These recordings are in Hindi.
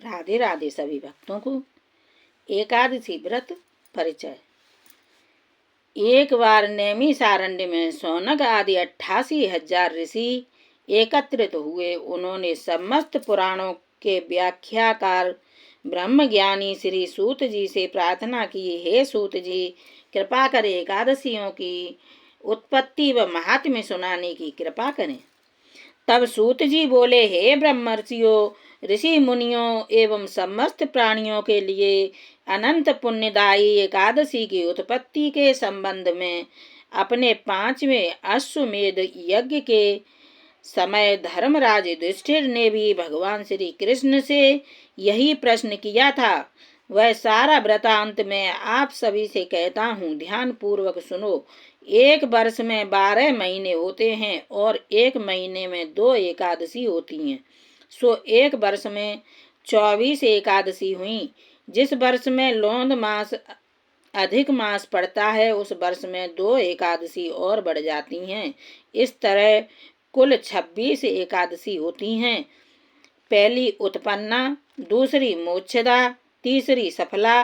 राधे राधे सभी भक्तों को। एकादशी व्रत परिचय। एक बार नैमिषारण्य में शौनक आदि 88,000 ऋषि एकत्रित हुए। उन्होंने समस्त पुराणों के व्याख्याकार ब्रह्मज्ञानी श्री सूत जी से प्रार्थना की, हे सूत जी, कृपा करें एकादशियों की उत्पत्ति व महात्म्य सुनाने की कृपा करें। तब सूत जी बोले, हे ब्रह्मर्षियों, ऋषि मुनियों एवं समस्त प्राणियों के लिए अनंत पुण्यदायी एकादशी की उत्पत्ति के संबंध में अपने 5वें अश्वमेध यज्ञ के समय धर्मराज युधिष्ठिर ने भी भगवान श्री कृष्ण से यही प्रश्न किया था। वह सारा वृतांत मैं आप सभी से कहता हूँ, ध्यान पूर्वक सुनो। एक वर्ष में 12 महीने होते हैं और एक महीने में 2 एकादशी होती हैं। सो एक वर्ष में 24 एकादशी हुई। जिस वर्ष में लौंद मास अधिक मास पड़ता है उस वर्ष में 2 एकादशी और बढ़ जाती हैं। इस तरह कुल 26 एकादशी होती हैं। पहली उत्पन्ना, दूसरी मोक्षदा, तीसरी सफला,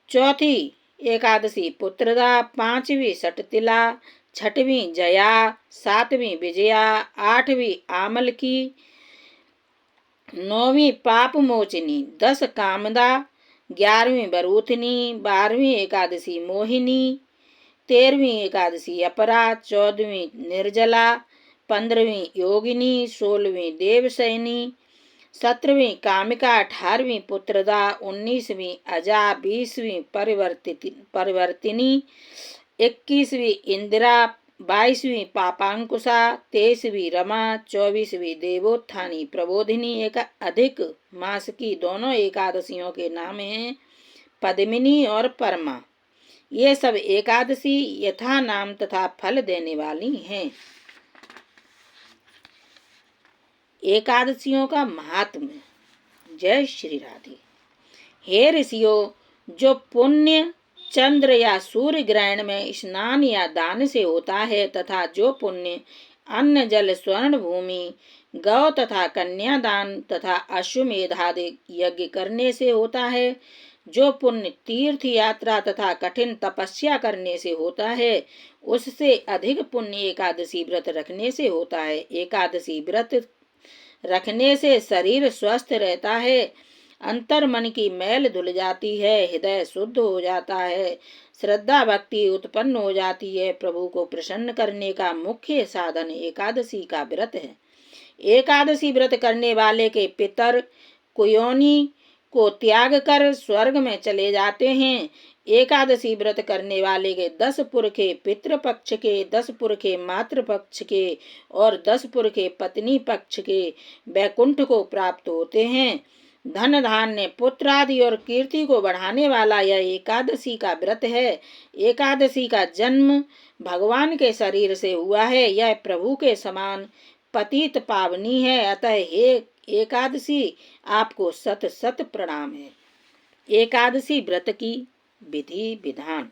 चौथी एकादशी पुत्रदा, 5वीं सटतिला, 6वीं जया, 7वीं विजया, 8वीं आमलकी, 9वीं पाप मोचनी, 10 कामदा, 11वीं बरूथनी, 12वीं एकादशी मोहिनी, 13वीं एकादशी अपरा, 14वीं निर्जला, 15वीं योगिनी, 16वीं देवसैनी, 17वीं कामिका, 18वीं पुत्रदा, 19वीं अजा, 20वीं परिवर्तिनी, 21वीं इंदिरा, 22वीं पापांकुशा, 23वीं रमा, 24वीं देवोत्थानी प्रबोधिनी। एक अधिक मास की दोनों एकादशियों के नाम हैं पद्मिनी और परमा। ये सब एकादशी यथा नाम तथा फल देने वाली हैं। एकादशियों का महात्म्य। जय श्री राधे। हे ऋषियों, जो पुण्य चंद्र या सूर्य ग्रहण में स्नान या दान से होता है तथा जो पुण्य अन्न जल स्वर्ण भूमि गौ तथा कन्यादान तथा अश्वमेधादि यज्ञ करने से होता है, जो पुण्य तीर्थ यात्रा तथा कठिन तपस्या करने से होता है, उससे अधिक पुण्य एकादशी व्रत रखने से होता है। एकादशी व्रत रखने से शरीर स्वस्थ रहता है, अंतर मन की मैल धुल जाती है, हृदय शुद्ध हो जाता है, श्रद्धा भक्ति उत्पन्न हो जाती है। प्रभु को प्रसन्न करने का मुख्य साधन एकादशी का व्रत है। एकादशी व्रत करने वाले के पितर कुयोनि को त्याग कर स्वर्ग में चले जाते हैं। एकादशी व्रत करने वाले के 10 पुरखे पितृपक्ष के, 10 पुरखे मातृपक्ष के और 10 पुरखे पत्नी पक्ष के वैकुंठ को प्राप्त होते हैं। धन धान्य पुत्र आदि और कीर्ति को बढ़ाने वाला यह एकादशी का व्रत है। एकादशी का जन्म भगवान के शरीर से हुआ है। यह प्रभु के समान पतित पावनी है। अतः हे एकादशी, आपको सत सत प्रणाम है। एकादशी व्रत की विधि विधान।